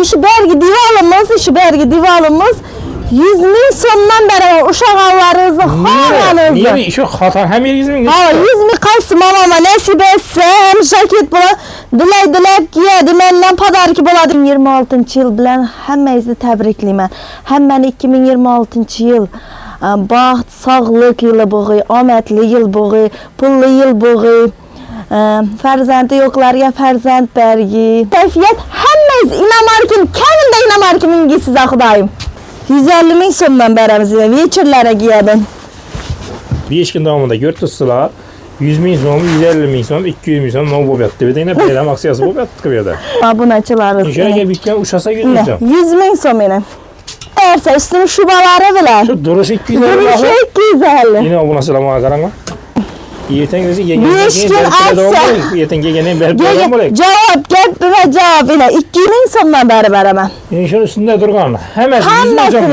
Şu bergi divalımız 100 min sondan beri uşaq hallarınızı, xalanınızı. Niye? Şu hatan hem 100 min? Ha, 100 min qaysı mamama nasip etse, hem şakit bula, dilek giyedi, menden padarki buladı. 26-cı yıl bilen həmməyizi təbrikliyim. Həmməni 2026-cı yıl baxt, sağlıq yılı buğu, amətli yıl buğu, pullu yıl buğu, fərzəndi yoxlarıya fərzənd bərgi. Keyfiyyət həmməyiz inamarkin, kəmin də inamarkimin giysiz axıdayım. 150 min sondan bərəmizə, veçirlərə giyədin. 5 gün davamında görtüsülər. 100 min son, 150 min son, 200 min son, ne bu yattı? Bir de yine bayram aksiyası bu yattı bir de. Abunacılarız. İnşallah gel bitken uçasa 100 min son. 100 min son benim. Eğerse üstünü şubaları bile. Şu duruş 250. Duruş 250. Yine abuna selamına karanlar. Yeten yenge 5 gün atsa. Yeten yenge berber olacak. Cevap getme cevap ile 200 min sondan beri veremem. İnşallah üstünde durgan. Hemen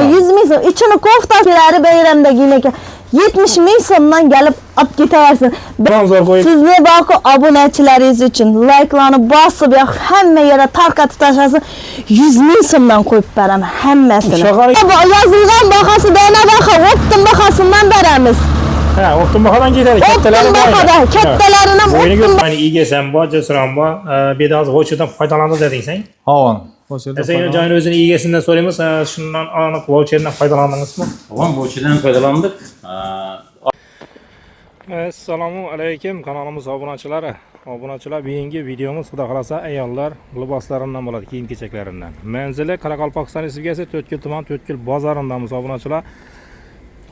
100 min son. İçini koftakileri beyramda giymek. 70 min sondan gelip at gidersin. Sizle bakı abonəçiləriniz üçün like'larını basıp ya həmmə yerə tarka tutaşasın 100 min sondan koyup verəm həmməsini. Yazılgan bakası dəyənə baxı, optun bakasından verəmiz. Ha, optun bakadan gidelim. Optun bakada, kəttələrindən optun bakada. İyi gelsen bu, cesur bu, bir daha hoçudan faydalandı dedin sen. Havan. Sen Can'ın özünün iyi gelsinden sorayım mı? Şundan anlık voucher'dan faydalandınız mı? Tamam, voucher'dan faydalandık. Assalamu aleyküm kanalımız abunachilari. Abunachilar bugünkü videomuz xudo xolasa ayollar liboslarından bo'ladi, kiyim kechaklaridan. Manzili Qoraqalpog'iston Respublikasi To'rtko'l tuman To'rtko'l bozorindamiz abunachilar.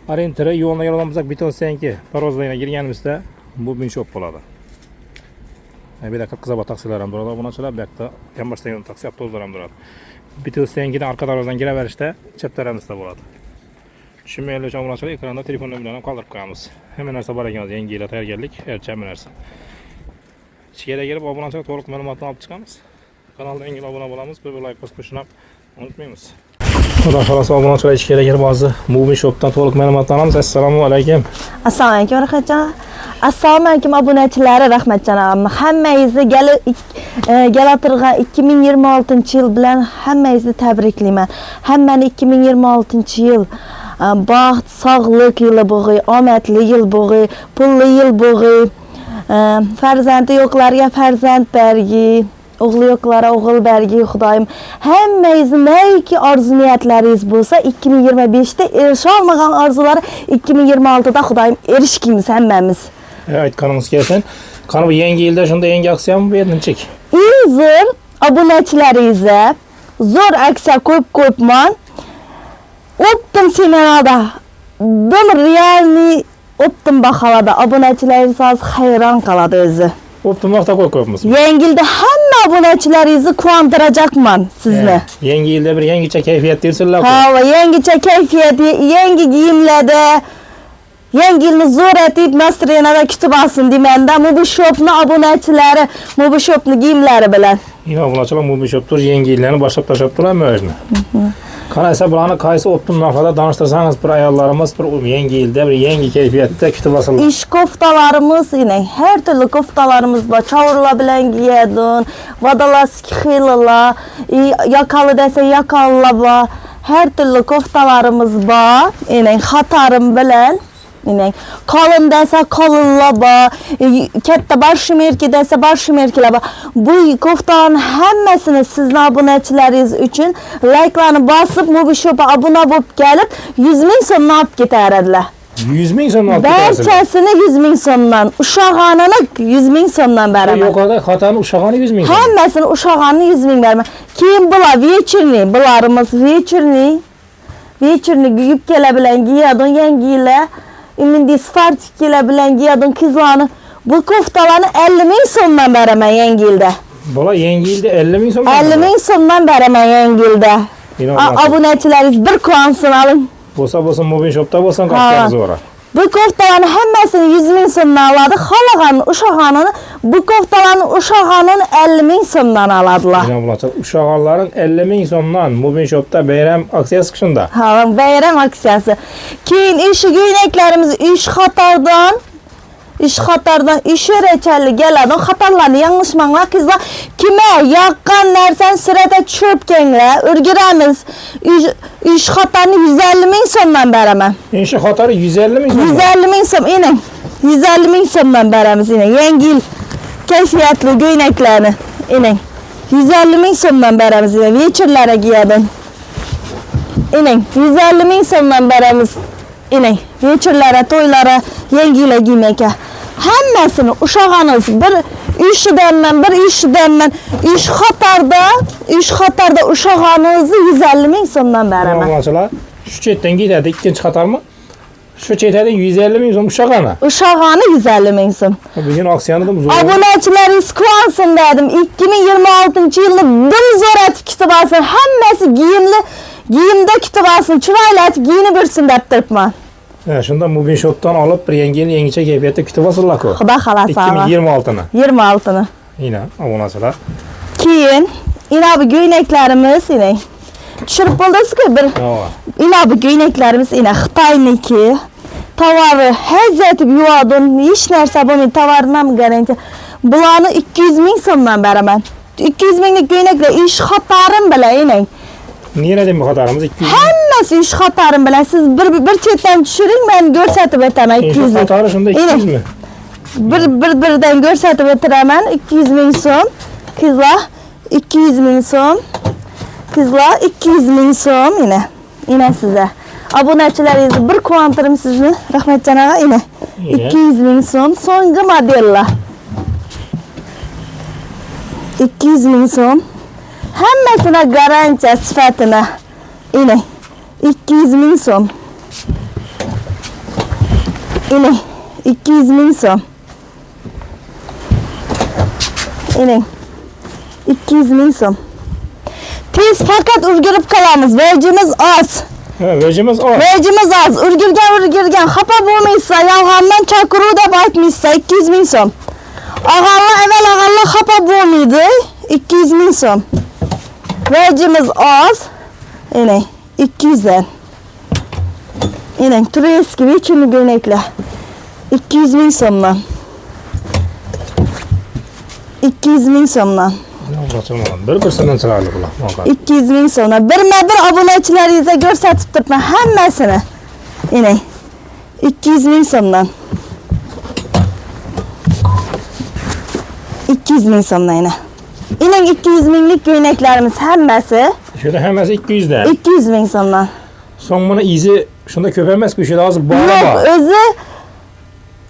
Orientiri yo'lni yo'llamizsak biton senki parvozlayga girganimizda bu bin shop bo'ladi. Bu yerda qizaloq taksilar ham turadi abunachilar, bu yoqda Kambashdan taksi avtobuslar ham turadi. Biton senkidan orqa darvozadan kiraverishda chap tarafimizda bo'ladi. Tushunmayotgan obunachilar ekranda telefon nomerini ham qoldirib qo'yamiz. Hamma narsa bor ekan, yangi yilga tayyorgarlik, hamma narsa. Ichkariga kirib obunachilar to'liq ma'lumotni olib chiqamiz. Kanalga yangi obuna bo'lamiz, bir like bosib qo'shishni unutmaymiz. Xudo xolasa obunachilar ichkariga kirib hozir Mubin Shop'dan to'liq ma'lumotni olamiz. Assalomu alaykum. Assalomu alaykum rahmatjon. Assalomu alaykum abunachilari rahmatjon. Hammangizni gelatirgan 2026-yil bilan hammangizni tabriklayman. Hammani 2026-yil baxt, sağlıq yılı buğu, amətli yıl buğu, pullu yıl buğu, fərzəndi yoxlarıya fərzənd bərgi, oğlu yoxlara oğul bərgi xudayım. Həmməyizin nə ki arzu niyyətləriniz bulsa 2025'te erişə almağan arzuları 2026'da xudayım erişkimiz həmməmiz. Evet kanalımız gelsin. Kanal yeni yılda şunda yeni aksiyon mu verdin çek? İzir abunəçilərinizə zor aksiya koyup optum senada dom realni optum bahalada abunəçiləriniz az hayran qaladı özü. Optum vaxta koymuş. Yeni yılda həmmə abunəçilərinizi kuandıracaqman sizlə. Yeni yılda bir yengiçə keyfiyet deyirsinlər. Ha, yengiçə keyfiyeti, yengi giyimlədə, yeni yılını zor etib nasriyanada kütüb alsın deməndə Mubin Shop'un abunəçiləri, Mubin Shop'un giyimləri bilən. Yine abunaçılar Mubin Shop'tur, yeni yıllarını başlap taşaptılar mı özünü? Kanaysa buranı kaysı optum nafada danıştırsanız bir ayarlarımız bir yeni yılda bir yeni keyfiyette kütüb asılır. İş koftalarımız yine her türlü koftalarımız var. Çavurla bilen giyedin, vadalaski xilala, yakalı dese yakalı var. Her türlü koftalarımız var. Yine hatarım bilen. Yine kalın dese kalınla ba, kette başmerki dese başmerkiyle ba. Bu koftanın həmməsini sizin abunəçiləriniz üçün like'larını basıp Mubin Shop'a abunə olub gelip 100 min sonuna alıp giderediler. 100 min sonuna alıp gidersin? Berçəsini 100 min sonundan, uşağanını 100 min sonundan veremem. Yok orada hatanın uşağanı 100 min sonundan. Həmməsini uşağanını 100 min veremem. Kim bula veçirni, bularımız veçirni giyip gelebilen giyadın yengiyle. İmindi sfartik gelebilen giyadın kızlarını. Bu koftalarını 50 min sonundan veremem yengilde. Bula yengilde 50 min sonundan? 50 min sonundan veremem yengilde. Abunəçiləriniz bir kuansın alın. Bolsa Mubin Shop'ta bolsa kaçlarınızı var. Bu koftaların həmməsini 100 min sonuna aladı. Xalağanın, uşağanını, bu koftaların uşağanın 50 min sonundan aladılar. Uşağanların 50 min sonundan Mubin Shop'ta bayram aksiyası kışında. Ha, bayram aksiyası. Keyin iş göynəklərimiz iş xatardan iş xatardan iş öreçeli geladi. O xatarlarını yanlışmanlar kızlar. Kime yakkan nersen sırada çöp genle. Örgüremiz. İş xatarını 150 bin sondan beremem. İnşi xatarı 150 min so'm. 150 bin son inin. 150 bin sondan beremiz inin. Yengil keyfiyetli göyneklerini inin. 150 bin sondan beremiz inin. Вечерлere giyedin. İnin. 150 bin sondan beremiz inin. Вечерлere, toylara, yengiyle giymeke. Hemmesini uşağınız bir işidenden bir işidenden iş xatarda uşağınızı 150 bin sondan beremem. Obunaçılar şu çetten gidedi ikinci xatar mı? Şu çeteden 150 min so'm uşağına. Uşağını 150 bin son. Bugün aksiyonu da zor. Aboneçiler iskvansın dedim. 2026 yılda dım zorat kütübası hemmesi giyimde kütübasını çırayla giyini birsin deptirpman. Şundan bu bin shotdan alıp bir yengiçe keyfiyette kütüp asırlak o. Xuda xalasa. 2026'nı. 26'nı. Yine abonaçılar. Keyin ina bu göyneklerimiz yine. Düşürüp buldunuz ki bir ina bu göyneklerimiz yine Xitayniki. Tavarı hezzetip yuadın hiç nerse bu tavarına mı garanti? Bulanı 200 bin sondan beremem. 200 binlik göynekle iş xatarım bile yine. Niye nedim bu xatarımız 200 bin? Hemmesi iş xatarım bile. Siz bir çetten düşürün ben görsetip ötemem 200 İnşi bin. xatarı şunda 200 mi? Birden görsetip ötüremem 200 bin son. Kızlar 200 bin son. Kızlar 200 bin son yine. Yine size. Aboneçilerinizi bir kuantırım sizni. Rahmetcan ağa yine. 200 bin son. Songi modeller. 200 bin son. Hemmesine garantiya sıfatına. Yine. 200 bin son. Yine. 200 bin son. Yine. 200 bin son. Tez fakat urgürüp kalamız. Vercimiz az. Vercimiz o. Vercimiz az. Urgürgen. Hapa bulmaysa, yalğandan çakuru da batmışsa 200 bin son. Ağalla hapa bulmaydı. 200 bin son. Vercimiz az. Yine 200'den. Yine Tureski biçimli göynekle. 200 bin sonla. 200 bin sonla. Bir-birsinden çıraylı bular. 200 bin sonra. Bir aboneçilerinize görsetip tutma hemmesini. Yine 200 bin sondan. 200 bin sonuna yine. Yine 200 binlik göyneklerimiz hemmesi. Şurada hemmesi 200'den. 200 bin sondan. Son bunu izi şunda köpemez bir şeyde azı bağla Yok bağ. özü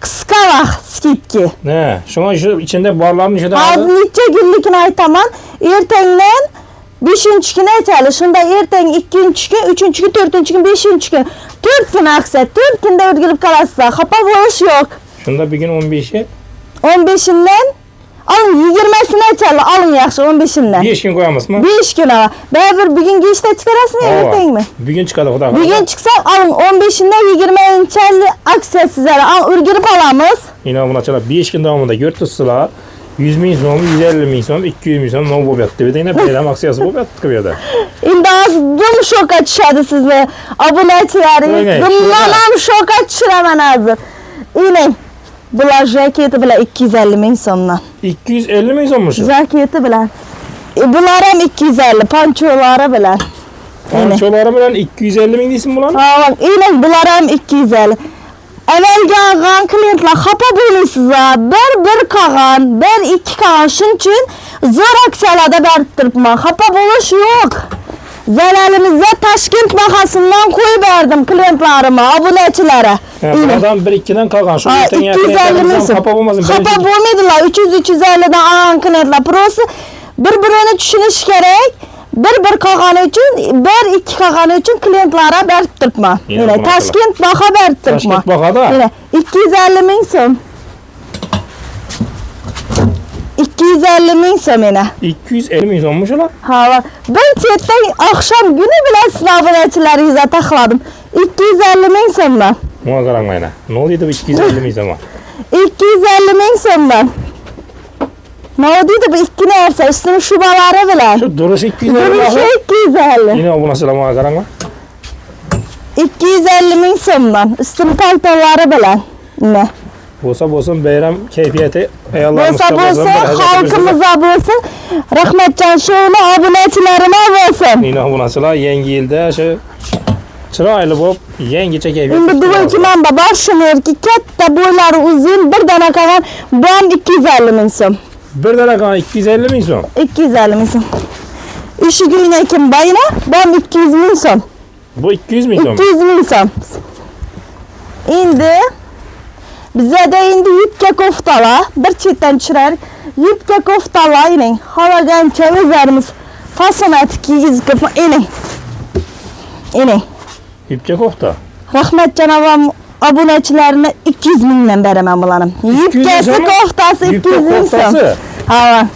kıska bak skipki. Ne? Şuna şu içinde barların içinde azı. Azlıkça günlükünü aytaman. Ertengden 5. güne eteli. Şunda erten 2. gün, 3. gün, 4. gün, 5. gün. 4 gün akset. 4 günde örgülüp kalarsa. Kapa boğuş yok. Şunda bir gün 15'i. 15'inden alın 20'sine eteli. Alın yaxşı 15'inden. 5 gün koyamaz mı? 5 gün ama. Bir gün geçte çıkarasın ya erten mi? Bir gün çıkardı o da. Bir gün çıksa alın 15'inde 20'nin çelli akset sizlere. Al örgülüp alamız. Yine buna çalar 5 gün devamında görtüsüler. 100 bin so'm, 150 bin so'm, 200 bin so'm ne bu yaptı? Bir de yine bayram aksiyası bu yaptı bir de. İndi az dum şoka düşedi sizle. Aboneçileriniz. Dumlanam şoka düşüremen hazır. Yine bular jaketi bile 250 bin sonla. 250 bin so'mmuş. Jaketi bile. Bular hem 250, pançoları bile. Pançoları bilen 250 bin değilsin bulan? Ha bak, yine bular hem 250. Evvelge ağan klientler hapa bulmuşsuz ha. Bir kağan, bir iki kağan. Şunun için zor akselada berttirpma. Hapa buluş yok. Zelalimize Taşkent bakasından koyu verdim klientlarıma, aboneçilere. Adam 1-2'den kalkan. Şu 250 misin? Kapa bulmasın. Kapa bulmaydılar. 300-350'den ağan klientler. Burası birbirini düşünüş gerek. Bir kağanı için, bir iki kağanı için klientlara berttirpma. Yine Taşkent baka berttirpma. Taşkent baka da. Yine 250 bin so'm. 250 bin so'm yine. 250 bin so'mmuş ulan. Ha bak. Ben chatten akşam günü bile siz aboneçilerinize takladım. 250 bin so'mdan. Buna karanmayın ha. Ne oluyordu bu 250 bin so'ma? 250 bin so'mdan. Ne olduydu bu iki nerse üstünün şubaları bile. Şu duruş 250 bin Duruşu 250. Yine o bu nasıl ama karanma? 250 bin so'mdan. Üstünün paltoları bile. Ne? Bo'lsa bayram keyfiyati ayollarimiz Bo'lsa xalqimizga bo'lsin. Rahmatjon shuni obunachilarima bo'lsin. Nina obunachilar yangi yilda shu chiroyli bo'lib, yangicha keyfiyat. Endi duvochiman baba shumerki katta bo'ylari uzun bir dona qolgan bom 250 ming so'm. Bir dona qolgan 250 ming so'm. 250 ming so'm. Ishigini kim bayna? Bom 200 ming so'm. Bu 200 ming so'm. 200 ming so'm. Endi bizada endi yubka koftalar bir chetdan tushirar. Yubka koftalar ening xolagancha o'zlarimiz fasonat kiygizib ening. Ening. Yubka kofta. Rahmatjon avam obunachilarini 200 mingdan beraman bularni. Yubkasi koftasi 200 ming so'm. Ha.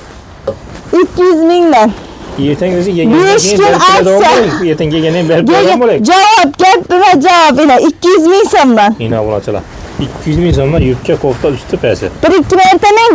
200 mingdan. Ertangi Besh kun aytsa. Ertangi yeganing berib qo'ygan bo'laylik. Javob gapira javob ila 200 ming so'mdan. Nina obunachilar. 200 ming so'mdan yubka kofta usti pasi. Bir ikki martaning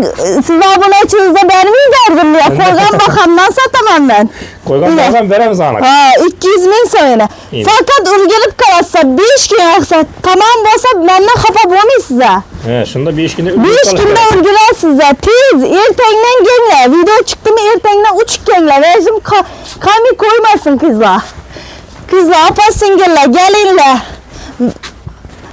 siz obunachingizga bermaydardim ya. Qo'ygan bahamdan sotaman men. Qo'ygan baham beramiz aniq. Ha, 200 ming so'm. Faqat ulgurib qolsa 5 kun yaqsa tamom bo'lsa mendan xafa bo'lmaysiz. He, shunda 5 kunda 5 kunda ulgurasiz. Tez ertangdan kelinglar. Video chiqdimi ertangdan uçib kelinglar. Rejim qami qo'ymasin qizlar. Qizlar, opa-singillar, kelinglar.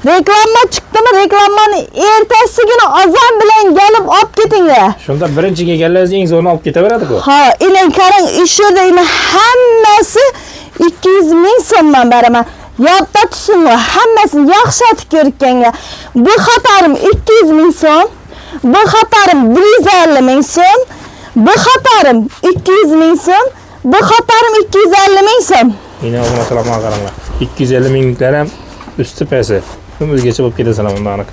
Reklama chiqdimi? Reklamani ertasigini azon bilan kelib olib ketinglar. Shunda birinchi kelganlaringiz eng zo'rini olib ketaveradi-ku. Ha, ilang qarang, ish yerda hammasi 200 ming so'mdan beraman. Yodda tushinglar, hammasini yaxshi aytib ko'rganga. Bu xatarim 200 ming so'm, bu xatarim 150 ming so'm, bu xatarim 200 ming so'm, bu xatarim 250 ming so'm. Yine obunachilar qaranglar. 250 mingliklar ham usti pasi. O'zgacha bo'lib ketasan unda aniq.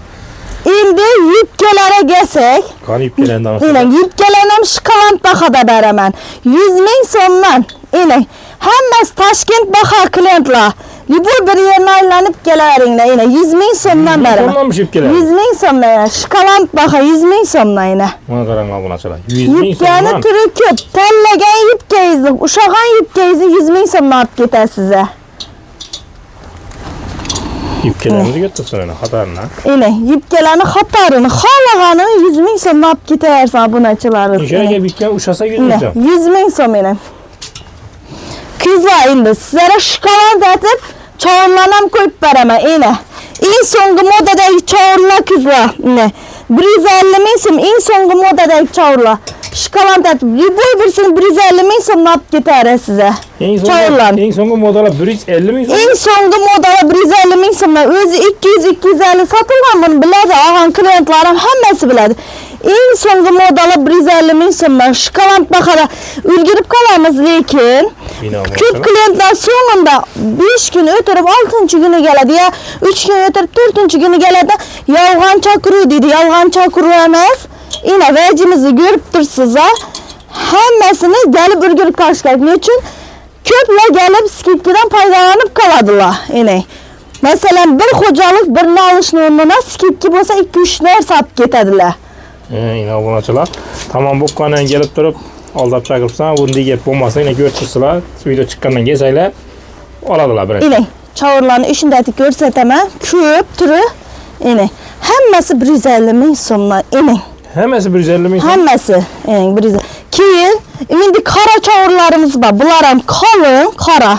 Endi yubkalarga kelsak, qani yubkalardan elang yubkalarni ham shokolad bahada beraman. 100 ming so'mdan. Elang hammasi Toshkent baho klientlar. Yuboy bir yerni aylanib kelaveringlar. Elang 100 ming so'mdan beraman. 100 ming so'mdan. Shokolad baho 100 ming so'mdan. Mana qaranglar obunachilar. 100 ming so'mdan. Yubkani turi ko'p. Tanlagan yubkangizni, o'shagan yubkangizni 100 ming so'mdan olib ketasiz. Yubkalarni götürsün xatarini. Elang yubkalarni xatarini xohlaganini 100 ming so'mdan olib ketaversin obunachilaringiz. O'shaga bitgan ushasa 100 ming so'm. 100 ming so'm elang. Qizlar endi sizlarga shokolad atib, choylarni ham qo'yib beraman. Elang eng so'nggi modadagi choylar qizlar. 150 ming so'm eng so'nggi modadagi choylar. Shokolad atib, yuboy birsini 150 ming so'mdan olib ketaverasiz. Eng so'nggi modalar 150 ming so'm. Eng so'nggi modalar 150 ming so'mdan o'zi 200-250 sotilgan buni biladi, olgan klientlarim hammasi biladi. Eng so'nggi modalar 150 ming so'mdan shokolad bahada ulgurib qolamiz, lekin ko'p klientlar so'ngida 5 kun o'tirib 6-kuni keladi ya 3 kun o'tirib 4-kuni keladi. Yolg'on chaqiruv deydi, yolg'on chaqiruv emas. Ina vajimizni ko'rib tursiz, hammasini kelib ulgurib qolish kerak. Nechun? Ko'plar kelib skidkadan foydalanib qoladilar. Ening. Masalan, bir xo'jalik birini olishni o'rnina skidka bo'lsa 2-3 narsa olib ketadilar. Ina obunachilar, tamom bo'lgandan kelib turib, aldab chaqiribsan, bunday gap bo'lmasa, ina ko'rsizlar, video chiqqandan kelsanglar oladilar birinchi. Ening, choylarni shunday ko'rsataman, ko'p turi. Ening, hammasi 150 ming so'mdan. Ening. Hammasi 150 ming so'm. Hammasi, ening 150. Keyin endi qora choylarimiz bor. Bular ham qalin, qora.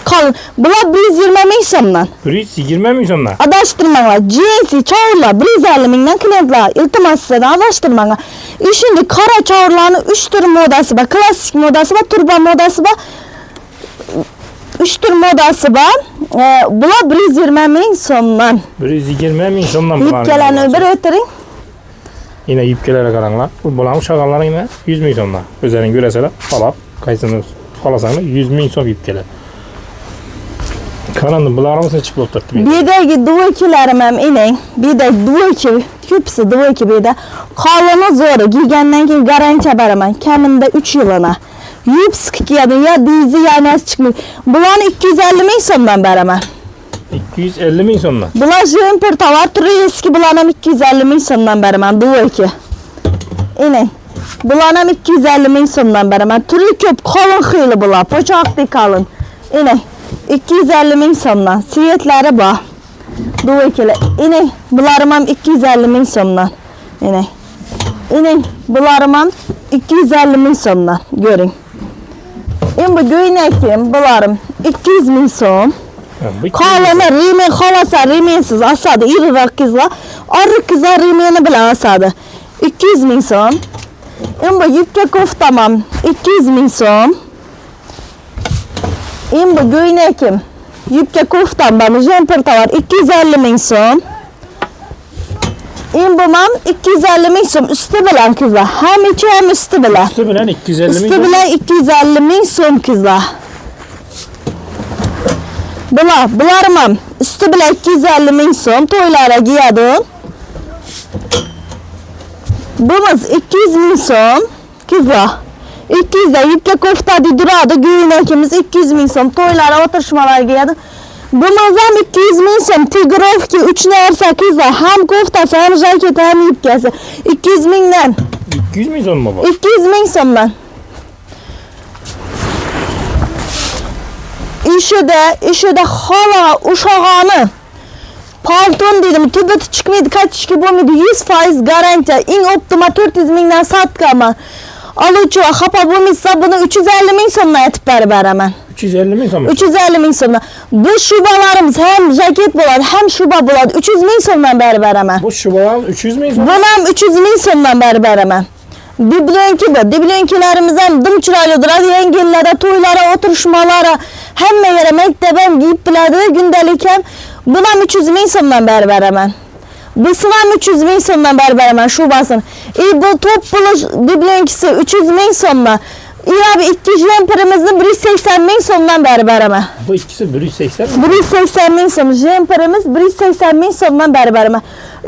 Qalin. Bular 120 ming so'mdan. 120 ming so'mdan. Adashtirmanglar. Jinsi choylar 150 mingdan klientlar. Iltimos sizdan adashtirmanglar. Shunday qora choylarning 3 tur modasi bor. Klassik modasi bor, turbo modasi bor. 3 tur modasi bor. Bular 120 ming so'mdan. 120 ming so'mdan bular. Yubkalarni bir o'tiring. Yine yubkalarga qaranglar. Bu bulan uşaqanlar yine 100 ming so'mdan. O'zlaring ko'rasizlar, qalab, qaysini xohlasanglar 100 ming so'm yubkalar. Qarandi, bularimiz nechib bo'lib turibdi? Bedagi duvokilarim ham ening. Bedak duvoki, ko'pisi duvoki beda. Qolini zo'ri, kiygandan keyin garantiya beraman. Kamida 3 yilini. Yubski kiyadi, ya dizi yanasi chiqmaydi. Bularni 250 ming so'mdan beraman. 250 ming so'mdan. Bular jemper tovar turi eski, bularni ham 250 ming so'mdan beraman duvoki. Ening. Bularni ham 250 ming so'mdan beraman. Turi ko'p, qalin xiyli bular, po'choqdek qalin. Ening. 250 ming so'mdan. Siyetlari bor. Duvekele. İnek bularım 250 bin somdan. İnek bularım 250 bin somdan. Görün. Bu göynekim bularım 200 bin som. Kalana rimen halasa rimensiz asadı irirak kızla. Arı kızla rimeni bile asadı. 200 bin som. Bu yükle koftamam 200 bin som. Bu göynekim yükle koftam bana jemperta var 250 bin som. İmbumam 250 bin som üstü bilen kızla. Hem içi hem üstü bilen. Üstü bilen 250 bin. Üstü bilen 250 bin som kızla. Bularım üstü bilen 250 bin som toylara giyadın. Bumuz 200 bin som kızla. 200 de yükle kofta di duradı güğünekimiz 200 bin som toylara oturuşmalar giyadın. Bumuzam 200 bin som tigrovki 3 nersa kızla hem koftası hem jaketi hem yükgesi 200 binden. 200 bin son mu bu? 200 bin somdan. İşi de hala uşağını palton dedim tübeti çıkmaydı kaç işki bulmaydı 100% garanti in optima 400 binden sattık ama alıcı hapa bulmuşsa bunu 350 bin somdan yatıp beraber hemen 350 bin son mu? 350 bin somdan bu şubalarımız hem jaket buladı hem şuba buladı 300 bin somdan beraber hemen Bu şubalar 300 bin son mu? bunam 300 bin somdan beraber hemen Diblönkilerimiz hem dım çıraylıdır. Yengillere, toylara, oturuşmalara, hem yere mektebem giyip biledi gündelik hem. Bunam 300 bin somdan berber hemen. Bısınam 300 bin somdan berber hemen şubasın. Bu top buluş diblönkisi 300 bin somdan. Abi iki jemperimizin 180 bin somdan berber hemen. Bu ikisi 180 mi? 180 bin som. Jemperimiz 180 bin somdan berber hemen.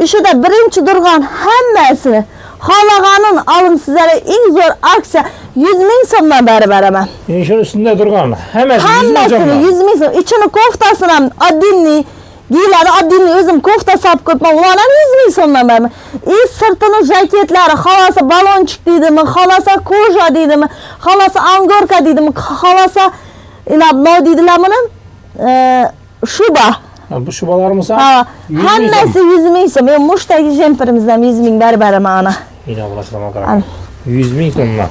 İşte de birinci durgan hemmesini. Halağanın alım sizlere en zor aksiya 100 bin somdan berber hemen. İnşin üstünde durgan. Hemen 100 bin son Hemmesini mu? 100 bin som. İçini koftasına adinli, giyileri adinli özüm kofta sap koyma ulanlar 100 bin somdan berber. Sırtının jaketleri halası balonçuk deydi mi, halasa koja deydi mi, halasa angorka deydi mi, halasa ne deydiler bunun? Şuba. Bu şubalarımız Ha, 100 bin hemmesi 100 bin som. Ben muştaki jemperimizden 100 bin berber hemen ana. Yine bulaşlama karar. 100 bin sonuna.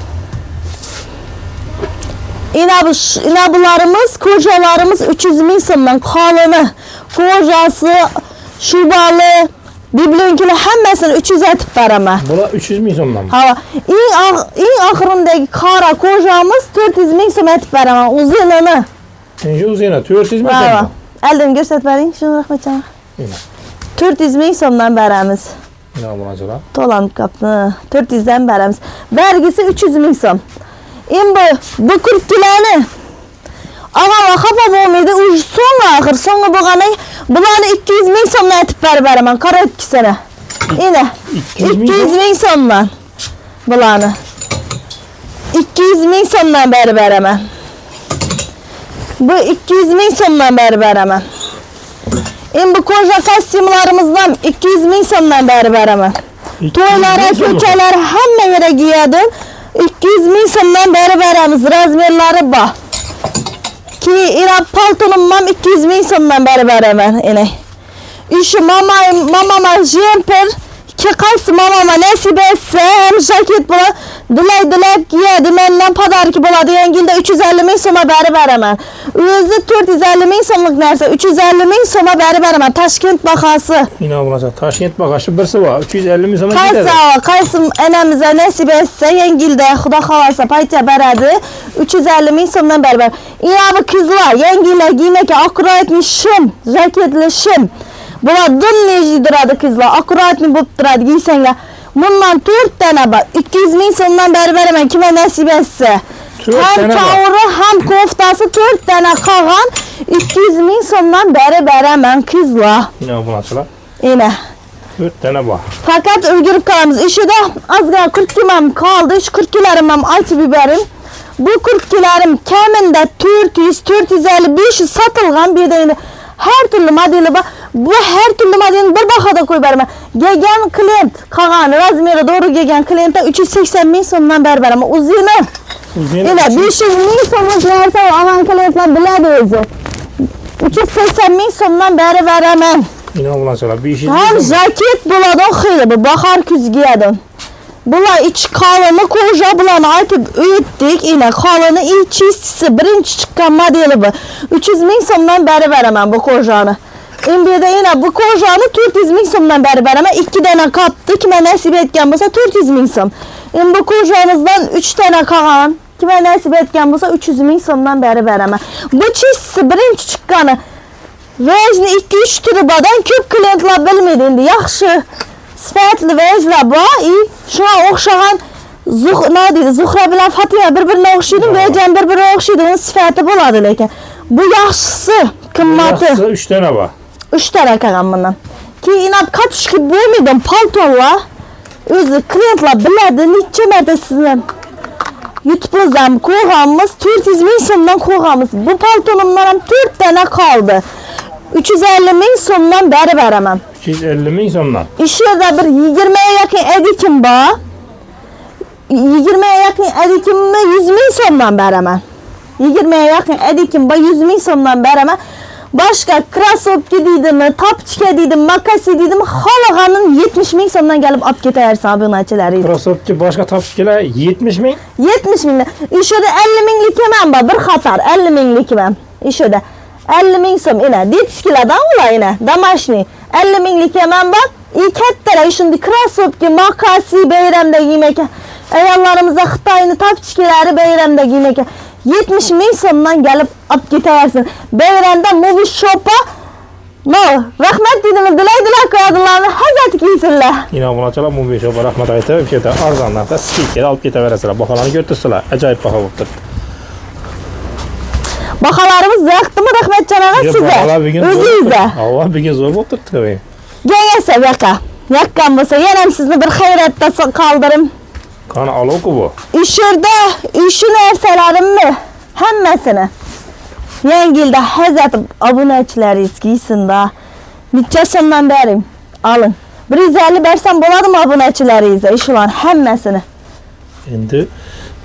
İnabularımız, kocalarımız 300 bin somdan kalını, kocası, şubalı, biblinkili hemmesini 300 etip vereme. Bula 300 bin sonuna mı? Ha, en ahırındaki kara kocamız 400 bin som etip vereme, uzununu. İnşin uzayına 400 bin son Ha, mu? elden göster vereyim, şunu rahmet canım. Yine. 400 bin somdan veremiz. Yine bulacağız. Tolanıp kapını 400'den veremiz. Vergisi 300 bin som. Bu 40 kilonu ama kafa bulmaydı. Sonu buğanı bulanı 200 bin somdan etip berber hemen. Kara etkisine. Yine 200 bin somdan bulanı. 200 bin somdan berber hemen. Bu 200 bin somdan berber hemen. Bu koca kostümlerimizden 200 bin somdan berber hemen. Toylara, köçeler hem yere giyedin. 200 bin somdan berberemiz razmerleri bak. Ki ira paltonum 200 bin somdan berber hemen. İşi mamama jemper ki kaysı mamama nasip etse hem jaket bula dilek giyedi menden padar ki buladı yengilde 350 bin soma berber hemen. Özü 450 bin somluk nerse 350 bin soma berber hemen Taşkent bakası. Yine bulacağız. Taşkent bakışı birisi var. 350 bin sona gider. Kaysım enemize nasip etse yengilde xuda xalasa payça beredi 350 bin somdan berber. İnabı kızlar yengiler giymeke akkuratmışım jaketleşim. Bula dün neci duradı kızlar akkuratını bulup duradı giysenler. Bundan 4 tane bak 200 bin somdan berber hemen kime nasip etse. Hem çavuru hem koftası 4 tane kalan 200 bin somdan berber hemen kızlar. Yine bulacağız. Yine. 4 tane var. Fakat öldürüp kalamız. İşi de az kadar 40 kilom kaldı. Şu 40 kilerim açı biberim. Bu 40 kilerim keminde 400, 450, 500 satılgan bir de her türlü modeli var. Bu her türlü modelini bir bakada koy berme. Gegen klient kalan razmere doğru gegen kliente 380 bin somdan berber ama uzunu. Yine 500 bin somdan verse alan klientler biledi özü. 380 bin somdan berber hemen. Yine obunaçılar. Bir işi Hem jaket bo'ladi xeyli bu bahar kuz giyadın. Bular iç kalını koja bularni aytib o'tdik. Yine kalını içisi birinchi chiqqan modeli bu. 300 ming so'mdan beri beraman bu kojani. Endi yine bu kojani 400 ming so'mdan beri beraman. 2 dana kaptı. Kime nasip etgan bo'lsa 400 ming so'm. Endi bu kojanızdan 3 tane qolgan. Kime nasip etgan bo'lsa 300 ming so'mdan beri beraman. Bu chisi birinchi chiqqani. Vejni 2-3 turi bordan ko'p klientlar bilmaydi endi. Yaxshi sifatli vejlar bor. Shuna o'xshagan Zuhra bilan Fatima bir-birine o'xshaydi, vejam bir-biriga o'xshaydi. Sifati bo'ladi lekin. Bu yaxshisi, qimmati. Yaxshisi 3 tane var. 3 tane qilgan bundan. Keyin inab qatishki bo'lmaydi paltolar. O'zi klientlar biladi, necha marta sizni YouTube'dan qo'yganmiz, 400 ming so'mdan qo'yganmiz. Bu paltonimdan ham 4 tane qoldi. 350 ming so'mdan beri beraman. 250 ming so'mdan. İş yerda bir 20'ye yakın edikim var. 20'ye yakın edikimni 100 ming so'mdan beraman. 20'ye yakın edikim var, 100 ming so'mdan beraman. Başka krasovka deydimi, tapchka deydimi, makasi deydimi, xalaqanin 70 ming so'mdan gelip olib ketaversin obunachilaringiz. Krasovka başka tapçılar 70 ming. 70 ming. İşoda 50 minglik hemen var, bir qator 50 minglik hemen. İşoda 50 ming so'm ina. Detskilardan ular ina, damashni. 50 minglik hemen var. Kattalar shunday krasovka, makasi bayramda giymak. Ayollarimizni Xitoyni tapchkalari bayramda giymak. 70 ming so'mdan gelip olib ketaversin. Bayramda Movie Shop'a rahmat deydimi, dilaydilar qo'yadilarmi, hazrat kiysinlar. Yine obunaçılar bu bir şey rahmat aytib, bir kete arzonlarda skikada olib ketaverasizlar. Baholarni ko'rtirsizlar. Ajoyib baho bo'lib turibdi. Baholarimiz yoqdimi Rahmatjon og'a sizga? O'zingizga. Allah bir gün zo'r bo'lib turibdi. Gelse yoqa. Yoqqan bo'lsa, yana ham sizni bir hayratda qoldirim. Qani aloq-ku bu. İşirde işi narsalarimni hammasini yangi yilda hazrat obunachilaringiz giysin da. Necha so'mdan bering? Alın. 150 bersam bo'ladimi obunachilaringizga shularni hammasini? Endi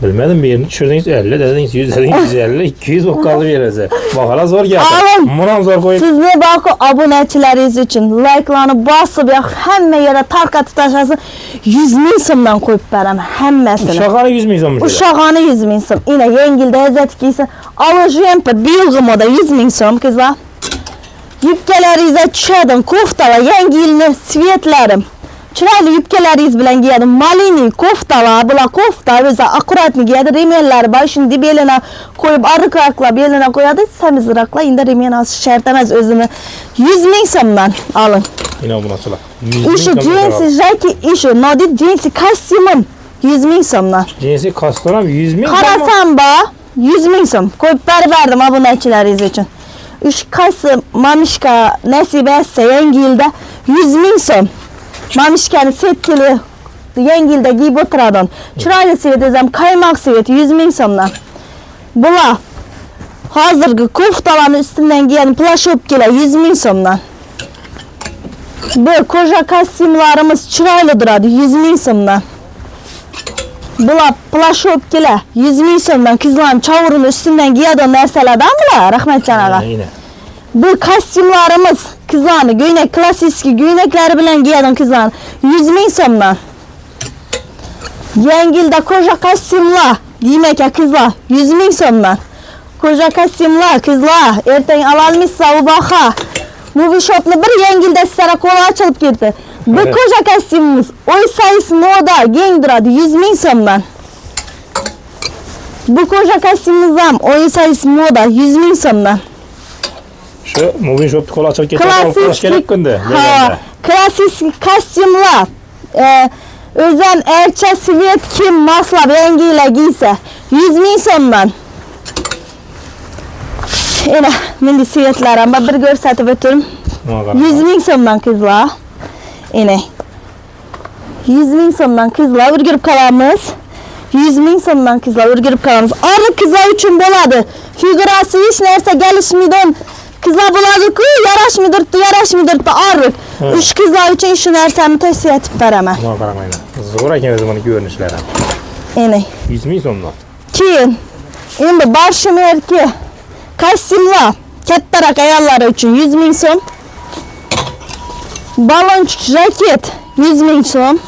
bilmedim bir yerini düşürdünüz 50 dediniz 100 dediniz 150 200 bo'lib qoldi berasiz. Baholar zo'r gap. Buni ham zo'r qo'ying. Sizni boqi obunachilaringiz uchun like'larni bosib, hamma yerga tarqatib tashlasin. 100 ming so'mdan qo'yib beraman hammasini. Uşaqani 100 ming so'm. Uşağını 100 ming so'm. Yine yengilde hazret giysin. Alışıyempe bilgi moda 100 ming so'm kızlar. Yupkalaringizni tushadim, koftalar, yangi yilni svetlarim. Chiroyli yupkalaringiz bilan giyadim. Malini koftalar, bular kofta o'zi akkuratni giyadi. Remellari bor, shuni belini qo'yib, ariqroqlab belini qo'yadi. Samizroqlar, endi remen olish shart emas o'zini. 100 ming so'mdan olin. Yine obunaçılar. Işi jinsi jaki, işi nodit jinsi kostyumim 100 ming so'mdan. Jinsi kostyum ham 100 ming. Qarasam ba 100 ming so'm qo'yib berdim obunachilaringiz uchun. Ush qaysi mamishka nasib etsa yangi yilda 100 ming so'm. Mamishkani setkili yangi yilda giyib o'tiradi. Chiroyli svet o'zim qaymoq svet 100 ming so'mdan. Bular hozirgi koftalarning ustidan kiygan plashopkalar 100 ming so'mdan. Bu koja kostyumlarimiz chiroyli duradi 100 ming so'mdan. Bular plashopkalar 100 ming so'mdan, qizlarning chovurini ustidan kiyadigan narsalardan bular Rahmatjon og'a. Bu kostyumlarimiz kızlarni göğnek, klassik göğnekleri bilen giyadigan kızlarni 100 ming so'mdan. Yangi yilda koja kostyumlar giymakka kızlar 100 ming so'mdan. Koja kostyumlar kızlar ertang ololmaysiz u baho. Movie Shop'ni bir yangi yilda sizlarga qo'l ochilib ketdi. Bu koja kostyumimiz oversize moda keng turadi 100 ming so'mdan. Bu koja kostyumimiz ham oversize moda 100 ming so'mdan. Şu Movie Shop'ni qo'l ochib ketib kerak kunda. Ha, klassik kostyumlar. O'zan ercha svet kim maslab yangi yilga giysa 100 ming so'mdan. Ena, mendi svetlarim bor, bir ko'rsatib o'tirim. 100 ming so'mdan qizlar. Ena. 100 ming so'mdan qizlar o'rgirib qolamiz. 100 ming so'mdan qizlar o'rgirib qolamiz. Ariq qizlar uchun bo'ladi. Figurasi hech narsa kelishmaydi. Kızlar buladı-ku, yarashmıdırdı ariq. Üç kızlar için şu narsani tavsiya etib beraman. Buna qaramayman. Zo'r ekan o'zi buni ko'rinishlari. Ene. 100 ming so'mdan. Keyin endi kostyumlar kattaroq ayollar uchun 100 ming so'm. Balonçuk jaket 100 ming so'm.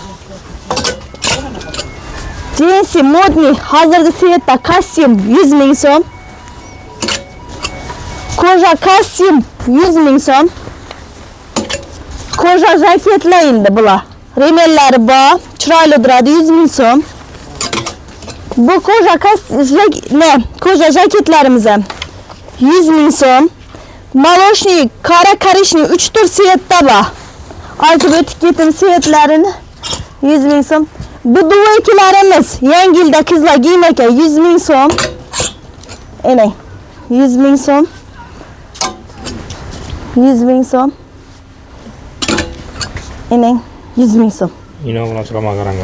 Jinsi modniy hozirgi svetda kostyum 100 ming so'm. Koja kostyum 100 ming so'm. Koja jaketlar endi bular. Remellari bor, chiroyli duradi 100 ming so'm. Bu koja jaketlarimiz ham 100 ming so'm. Maloshniy, qora korishniy 3 tur svetda bor. Aytib o'tib ketim svetlarini 100 ming so'm. Bu duvaykilarimiz yangi yilda qizlar giymaka 100 ming so'm. Enang 100 ming so'm. 100 ming so'm. Enang 100 ming so'm. İnovatsiyaga qarang.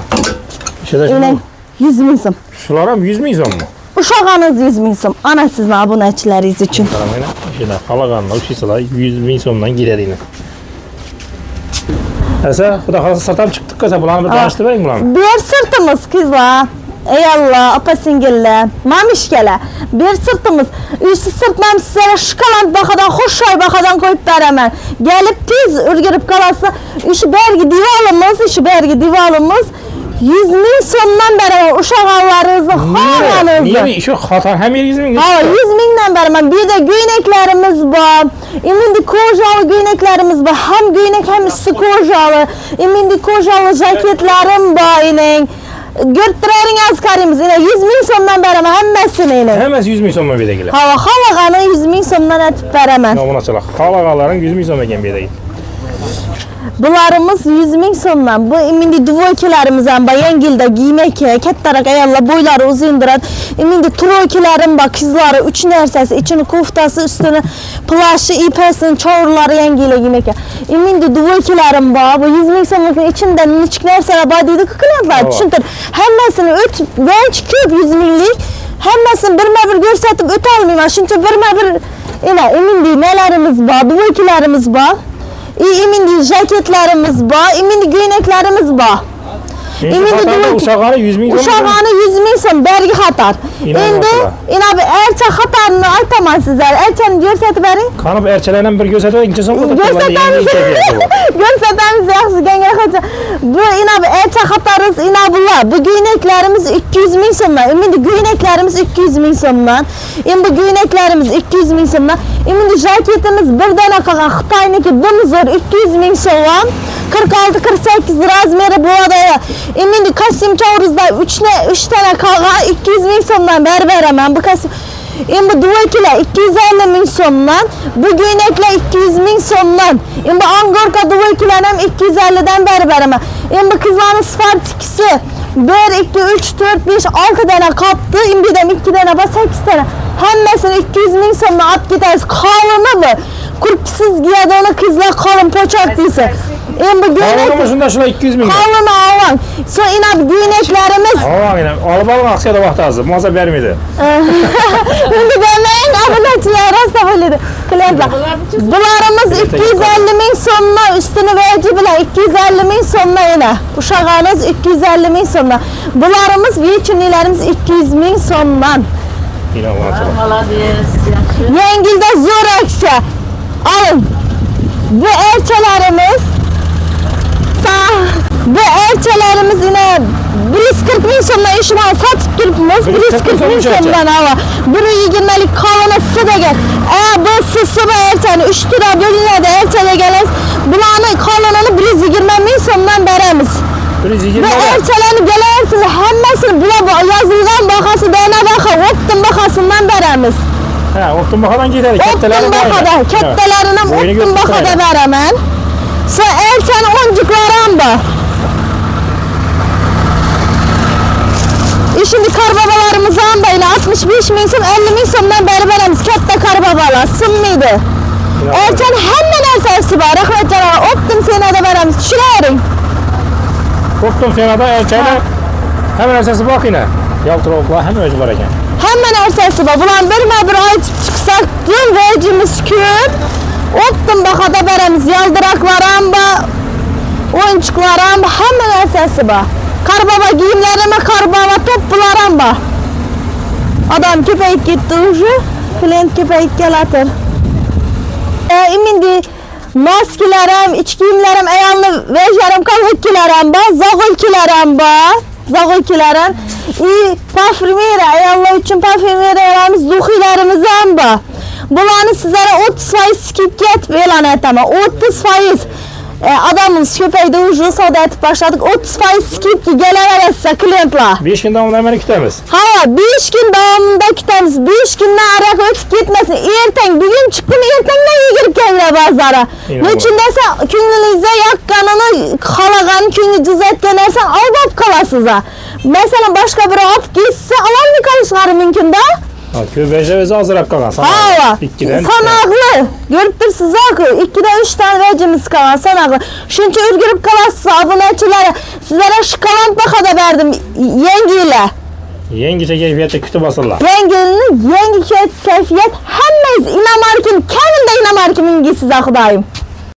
İşte Enang 100 ming so'm. shular ham 100 ming so'mmi? Uşağınız 100 ming so'm. Ana sizning obunachilaringiz uchun. Qaramanglar. İşte qolganlar o'shalar 100 ming so'mdan keladi endi. Esa, xudo xolasa sirtam chiqdik qilsa, bularni bir tanishtirib bering bularni. Bir sırtımız kızlar. Ey Allah, apa singillar, mamishkalar. Bir sırtımız. Üstü sırtmam sizlere şokolad bakadan, hoşay bakadan koyup beramen. Gelip tez ürgürüp kalasa, şu bergi divalımız 100 ming so'mdan beramen uşağlarınızı, havanızı. Niye? Şu xatar hem 100 ming. Ha, 100 mingdan beramen. Bir de göyneklerimiz var. Imindi kojalı göyneklerimiz var. Hem göynek hem üstü kojalı. Imindi kojalı jaketlerim var inin. Görttirerin askarimiz ine 100 ming so'mdan beramen hemmesini inin. Hemmesi 100 ming so'mdan bedegili. Halaqanı 100 ming so'mdan etip beramen. Obunachilar, halaqanların 100 ming so'm ekan bedegi. Bularımız 100 ming so'mdan. Bu imindi duvoykilarimiz ham bor. Yangi yilda giymaka, kattaroq ayollar bo'ylari uzundiradi. Imindi troykilarim bor, qizlari 3 narsasi, ichini koftasi, ustini plashi, ipasini, cho'rlari yangi yilga giymaka. Imindi duvoykilarim bor. Bu 100 ming so'mning ichida nechik narsalar bor deydi, klientlar tushuntir. Hammasini o'tib, buncha ko'p 100 minglik. Hammasini birma-bir ko'rsatib o'ta olmayman. Shuncha birma-bir imindi nelarimiz bor, duvoykilarimiz bor. İmindi jaketlerimiz var, imindi göyneklerimiz var. Uşağını 100 ming so'm. Uşağını 100 ming so'm bergi xatar. Endi abi ercha xatarını aytaman sizlar. Erchani ko'rsatib bering. Qanib erchalardan bir ko'rsatib, ikkinchi so'm Ko'rsatamiz. Ko'rsatamiz yaxshi genga Bu inabi ercha xatarız inabular. Bu göyneklerimiz 200 ming so'mdan. Imindi göyneklerimiz 200 ming so'mdan. Endi bu göyneklerimiz 200 ming so'mdan. Imindi jaketimiz bir dana qolgan Xitoyniki dumzor 200 ming so'm. 46-48 razmeri bo'ladi. Endi kostyum cho'rizda 3 tane qolgan 200 ming so'mdan beraman bu kostyum. Endi duvoykilar 250 ming so'mdan, bu göyneklar 200 ming so'mdan. Endi angorka duvoykilar ham 250 dan beraman. Endi qizlarning spartikisi 1 2 3 4 5 6 dana qopdi. Endi ham 2 dana bor 8 dana. Hammasini 200 ming so'mdan olib ketasiz. Qolini bu. Kurpsiz giyadi onu qizlar qalin pochak deysa. Endi göyneklar shunda shular 200 ming. Qalin alang. So inab göyneklarimiz. Olib olgan aksiyada vaqt hozir, moza bermaydi. Endi demeyin obunachilar rosa bo'ladi. Klientlar. Bularimiz 250 ming so'mdan ustini vaji bilan 250 ming so'mdan ena. Uşağınız 250 ming so'mdan. Bularimiz vechinilarimiz 200 ming so'mdan. Yangi yilda zo'r aksiya. Alın. Bu erçelerimiz yine 140 ming so'mdan ishini sotib turibmiz. 140 ming so'mdan hava. 120lik qolini sidagan. Bu sisi erchani 3 turga bo'linadi erchalaganlar. Bularni qolinini 120 ming so'mdan beramiz. 120 Bu erchalarni galarsizlar hammasini bular yozilgan bahasi dana baha, optim bahasidan beramiz. Ha, optim bahadan ketadi. Kattalarini ham optim bahada beraman. Sen erchani o'njiklari ham bor. Şimdi karbabalarımız ham böyle 65 ming so'm, 50 ming so'mdan beri beramiz. Katta karbabalar sinmaydi. Erchan hamma narsasi bor. Rahmat janob. Optim senada beramiz. Tushunavering. Optim senada erchani hamma narsasi bor yine. Yaltiroqlar hamma o'zi bor ekan. Hamma narsasi bor. Bularni birma-bir aytib chiqsak, dum vejimiz ko'p. Optim bahada beramiz. Yaldiroqlar ham bor. O'yinchiqlar ham bor. Hamma narsasi bor. Karbaba giyimlerime karbaba toplar ham bor. Adam ko'payib ketdi уже. Klient ko'payib kelatir. Endi Maskilerim, iç giyimlerim, ayağımda vejerim, kalhutkilerim var, zagulkilerim var. Zagulkilerim. Parfümeri, ayağımlar için parfümerilerimiz, zuhilerimiz var. Bunları sizlere 30% skipket elan etmem. 30%. Adamımız köpeyde ucunu soda etip başladık. 30% skip ki gelen size klientler. 5 gün davamında hemen kütemiz. Hayır, 5 gün davamında kütemiz. 5 günde arak ötüp gitmesin. Erten, bugün çıktım, ertenden girip geldiler bazılara. Niçin dese, küngünüze yakkanını, halaganı, küngü cızet genersen albap kalasınız. Mesela başka biri alıp gitse, alan mı kalışları mümkün de? Köpeyce vezi hazır kalan. Hayır, sanaklı. Görüp dursunuz akı. 2'de 3 tane vecimiz kalan, sanaklı. Şunca ürgürüp kalasınız, aboneçilere. Sizlere şu kalan bakada verdim, yengiyle. Yengice keyfiyette kütü basırlar. Yenginin yengi keyfiyet hemmeyiz inamarkim, kendim de inamarkim ingisiz akıdayım.